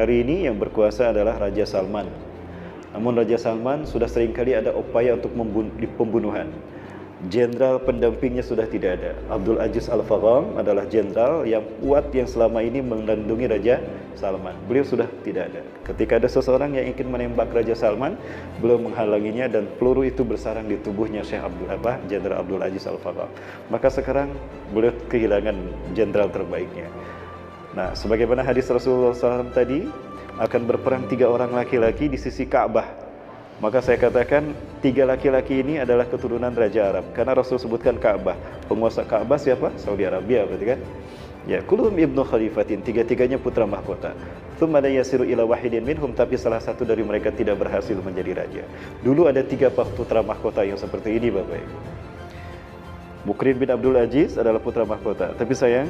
hari ini yang berkuasa adalah Raja Salman. Namun Raja Salman sudah seringkali ada upaya untuk pembunuhan. Jenderal pendampingnya sudah tidak ada. Abdul Aziz Al-Fagham adalah jenderal yang kuat yang selama ini melindungi Raja Salman. Beliau sudah tidak ada. Ketika ada seseorang yang ingin menembak Raja Salman, beliau menghalanginya dan peluru itu bersarang di tubuhnya Jenderal Abdul Aziz Al-Fagham. Maka sekarang beliau kehilangan jenderal terbaiknya. Nah, sebagaimana hadis Rasulullah SAW tadi, akan berperang 3 orang laki-laki di sisi Ka'bah. Maka saya katakan 3 laki-laki ini adalah keturunan Raja Arab. Karena Rasul sebutkan Ka'bah. Penguasa Ka'bah siapa? Saudi Arabia, berarti kan? Ya, kulluhum ibnu khalifatin, 3-3-nya putra mahkota. Tsumma la yasiru ila wahidin minhum, tapi salah satu dari mereka tidak berhasil menjadi raja. Dulu ada 3 putra mahkota yang seperti ini, Bapak Ibu. Mukrin bin Abdul Aziz adalah putra mahkota, tapi sayang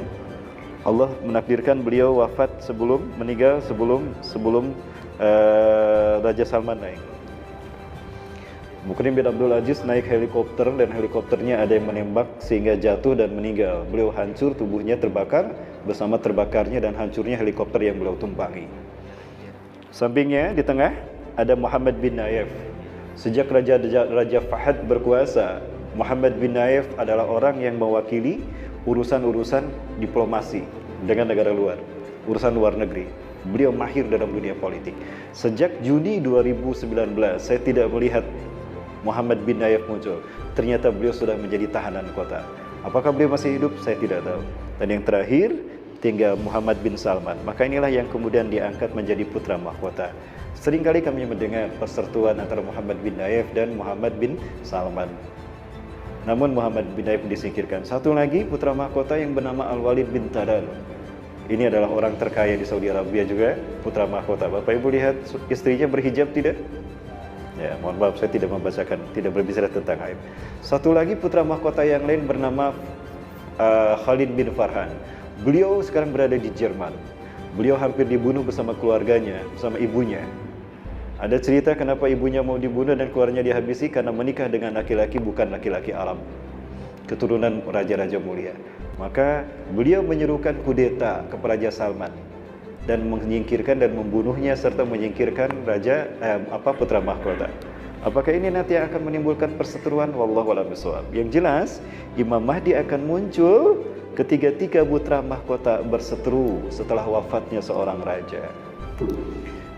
Allah menakdirkan beliau wafat meninggal sebelum Raja Salman naik. Mukrin bin Abdul Aziz naik helikopter dan helikopternya ada yang menembak sehingga jatuh dan meninggal. Beliau hancur, tubuhnya terbakar bersama terbakarnya dan hancurnya helikopter yang beliau tumpangi. Sampingnya di tengah ada Muhammad bin Naif. Sejak Raja Fahad berkuasa, Muhammad bin Naif adalah orang yang mewakili urusan-urusan diplomasi dengan negara luar, urusan luar negeri. Beliau mahir dalam dunia politik. Sejak Juni 2019 saya tidak melihat Muhammad bin Naif muncul. Ternyata beliau sudah menjadi tahanan kota. Apakah beliau masih hidup? Saya tidak tahu. Dan yang terakhir tinggal Muhammad bin Salman. Maka inilah yang kemudian diangkat menjadi putra mahkota. Seringkali kami mendengar persertuan antara Muhammad bin Naif dan Muhammad bin Salman. Namun Muhammad bin Naif disingkirkan. Satu lagi putra mahkota yang bernama Al-Walid bin Tadan. Ini adalah orang terkaya di Saudi Arabia juga, putra mahkota. Bapak Ibu lihat istrinya berhijab tidak? Ya, mohon maaf saya tidak berbicara tentang aib. Satu lagi putra mahkota yang lain bernama Khalid bin Farhan. Beliau sekarang berada di Jerman. Beliau hampir dibunuh bersama keluarganya, bersama ibunya. Ada cerita kenapa ibunya mau dibunuh dan keluarganya dihabisi karena menikah dengan laki-laki bukan laki-laki Arab, keturunan raja-raja mulia. Maka beliau menyerukan kudeta kepada Raja Salman dan menyingkirkan dan membunuhnya serta menyingkirkan putra mahkota. Apakah ini nanti akan menimbulkan perseteruan? Wallahu a'lam bishawab. Yang jelas Imam Mahdi akan muncul ketika 3 putra mahkota berseteru setelah wafatnya seorang raja.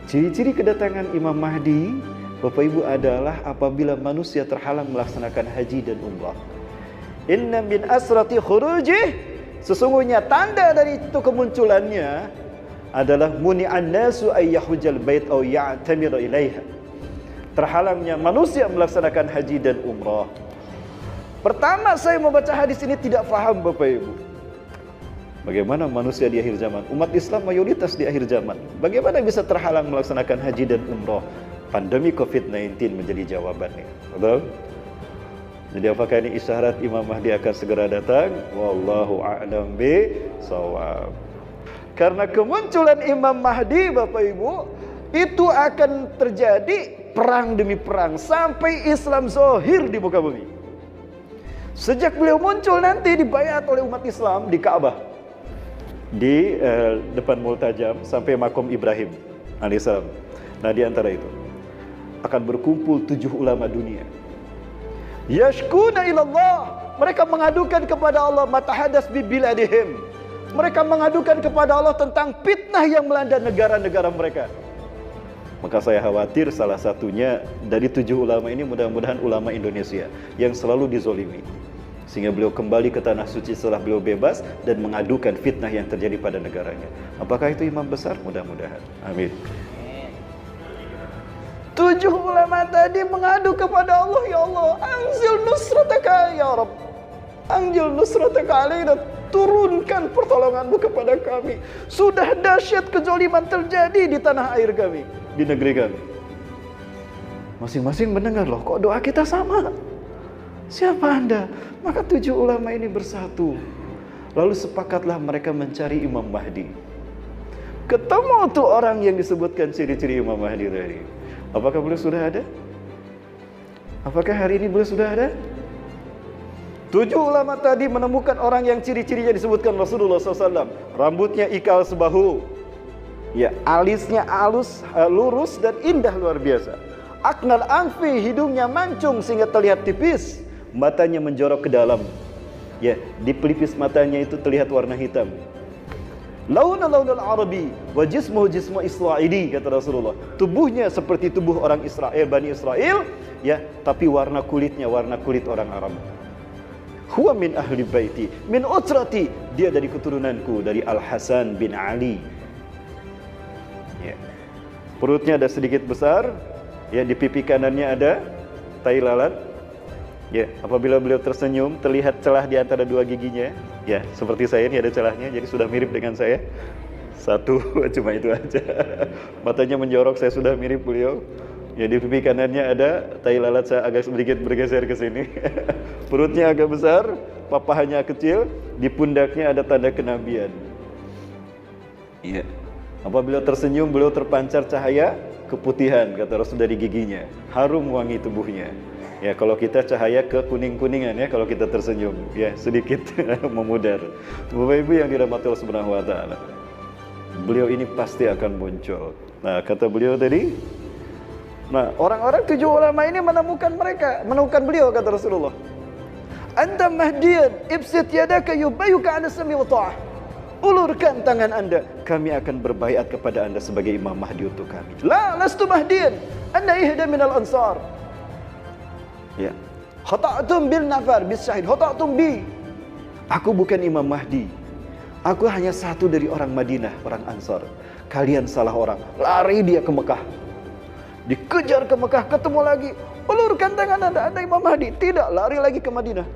Ciri-ciri kedatangan Imam Mahdi, Bapak Ibu, adalah apabila manusia terhalang melaksanakan haji dan umrah. Inna min asrati khurujih, sesungguhnya tanda dari itu kemunculannya adalah muni'an nasu ayyahujal bait aw ya'tamira ilaiha. Terhalangnya manusia melaksanakan haji dan umrah. Pertama saya membaca hadis ini tidak faham, Bapak Ibu. Bagaimana manusia di akhir zaman? Umat Islam mayoritas di akhir zaman. Bagaimana bisa terhalang melaksanakan haji dan umrah? Pandemi COVID-19 menjadi jawabannya. Betul? Jadi apakah ini isyarat Imam Mahdi akan segera datang? Wallahu a'lam bishawab. Karena kemunculan Imam Mahdi, Bapak Ibu, itu akan terjadi perang demi perang sampai Islam zahir di muka bumi. Sejak beliau muncul nanti dibayat oleh umat Islam di Ka'bah, di depan Multajam sampai makom Ibrahim alaihissalam. Nah, di antara itu akan berkumpul 7 ulama dunia. Yashkuna ilallah, mereka mengadukan kepada Allah matahadas bi biladihim. Mereka mengadukan kepada Allah tentang fitnah yang melanda negara-negara mereka. Maka saya khawatir salah satunya dari 7 ulama ini mudah-mudahan ulama Indonesia yang selalu dizolimi. Sehingga beliau kembali ke tanah suci setelah beliau bebas dan mengadukan fitnah yang terjadi pada negaranya. Apakah itu imam besar? Mudah-mudahan. Amin. 7 ulama tadi mengadu kepada Allah, ya Allah, anzil nusrataka ya Rabb. Anzil nusrataka alaina, turunkan pertolonganmu kepada kami. Sudah dahsyat kezaliman terjadi di tanah air kami, di negeri kami. Masing-masing mendengar, loh kok doa kita sama? Siapa Anda? Maka 7 ulama ini bersatu. Lalu sepakatlah mereka mencari Imam Mahdi. Ketemu tuh orang yang disebutkan ciri-ciri Imam Mahdi tadi. Apakah beliau sudah ada? Apakah hari ini beliau sudah ada? 7 ulama tadi menemukan orang yang ciri-cirinya disebutkan Rasulullah SAW. Rambutnya ikal sebahu, Ya, alisnya halus, lurus dan indah luar biasa. Aknal anfi, hidungnya mancung sehingga terlihat tipis, matanya menjorok ke dalam. Ya, di pelipis matanya itu terlihat warna hitam. Launul Arabi wa jismuhu jismu Israili, kata Rasulullah. Tubuhnya seperti tubuh orang Israel, Bani Israel, ya, tapi warna kulitnya warna kulit orang Arab. Huwa min ahli baiti, min utrati, dia dari keturunanku, dari Al-Hasan bin Ali. Ya. Perutnya ada sedikit besar, ya, di pipi kanannya ada tai lalat. Ya, apabila beliau tersenyum terlihat celah di antara dua giginya. Ya, seperti saya ini ada celahnya, jadi sudah mirip dengan saya. Satu, cuma itu aja. Matanya menjorok, saya sudah mirip beliau. Ya, di pipi kanannya ada tai lalat, saya agak sedikit bergeser ke sini. Perutnya agak besar, papahanya kecil, di pundaknya ada tanda kenabian. Iya. Apabila tersenyum, beliau terpancar cahaya keputihan, kata Rasul, dari giginya. Harum wangi tubuhnya. Ya, kalau kita cahaya ke kuning-kuningan, ya, kalau kita tersenyum, ya, sedikit memudar. Bapak Ibu yang dirahmati Allah Subhanahu wa taala. Beliau ini pasti akan muncul. Nah, kata beliau tadi, nah, orang-orang 7 ulama ini menemukan beliau, kata Rasulullah. Anta mahdiyan, ibsit yadaka yubayyuka 'ala sami wa ta'ah. Ulurkan tangan Anda, kami akan berbaiat kepada Anda sebagai Imam Mahdi untuk kami. La lastu mahdiyan, Anda ihda minal ansar. Ya. Khata'tum bil nafar bis syahid, khata'tum bi. Aku bukan Imam Mahdi. Aku hanya satu dari orang Madinah, orang Ansar. Kalian salah orang. Lari dia ke Mekah. Dikejar ke Mekah, ketemu lagi. Ulurkan tangan Anda Imam Mahdi. Tidak, lari lagi ke Madinah.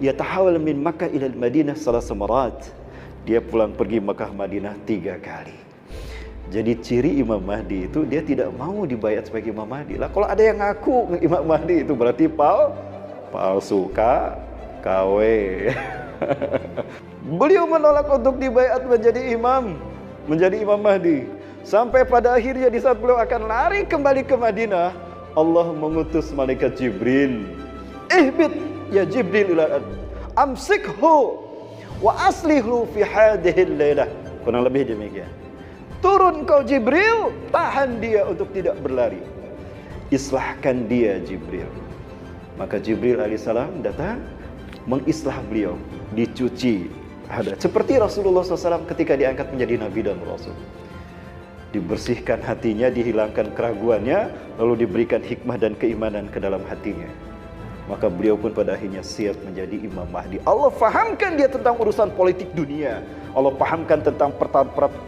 Yatahawal min Makkah ila Madinah salas marat. Dia pulang pergi Mekah Madinah 3 kali. Jadi ciri Imam Mahdi itu dia tidak mau dibayat sebagai Imam Mahdi. Lah kalau ada yang ngaku Imam Mahdi itu berarti palsu, KW. Beliau menolak untuk dibayat menjadi Imam Mahdi. Sampai pada akhirnya di saat beliau akan lari kembali ke Madinah, Allah mengutus malaikat Jibril. Ihbit ya Jibril ila amsikhu wa aslihlu fi hadhihi lailah. Kurang lebih demikian. Turun kau Jibril, tahan dia untuk tidak berlari. Islahkan dia Jibril. Maka Jibril alaihissalam datang mengislah beliau, dicuci. Ada seperti Rasulullah SAW ketika diangkat menjadi Nabi dan Rasul. Dibersihkan hatinya, dihilangkan keraguannya, lalu diberikan hikmah dan keimanan ke dalam hatinya. Maka beliau pun pada akhirnya siap menjadi Imam Mahdi. Allah fahamkan dia tentang urusan politik dunia. Allah pahamkan tentang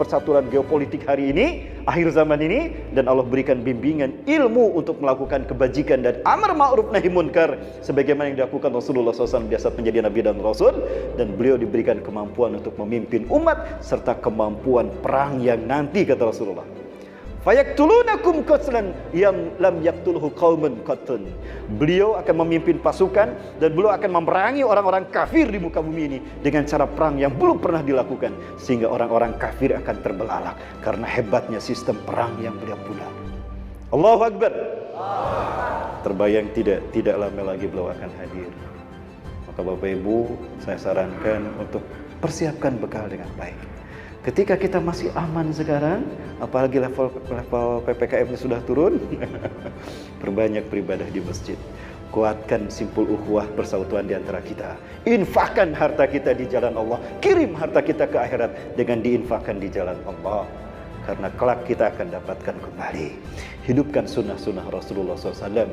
persaturan geopolitik hari ini, akhir zaman ini, dan Allah berikan bimbingan ilmu untuk melakukan kebajikan dan amar ma'ruf nahi munkar sebagaimana yang dilakukan Rasulullah SAW biasa menjadi Nabi dan Rasul, dan beliau diberikan kemampuan untuk memimpin umat serta kemampuan perang yang nanti, kata Rasulullah. Fayaktulunakum qatlan yang lam yaktulhu qaumun qattun. Beliau akan memimpin pasukan dan beliau akan memerangi orang-orang kafir di muka bumi ini dengan cara perang yang belum pernah dilakukan, sehingga orang-orang kafir akan terbelalak karena hebatnya sistem perang yang beliau punya. Allahu Akbar. Terbayang tidak lama lagi beliau akan hadir. Maka Bapak Ibu, saya sarankan untuk persiapkan bekal dengan baik. Ketika kita masih aman sekarang, apalagi level PPKM ini sudah turun, perbanyak beribadah di masjid. Kuatkan simpul ukhuwah persautuan di antara kita. Infakkan harta kita di jalan Allah. Kirim harta kita ke akhirat dengan diinfakkan di jalan Allah. Karena kelak kita akan dapatkan kembali. Hidupkan sunnah-sunnah Rasulullah SAW.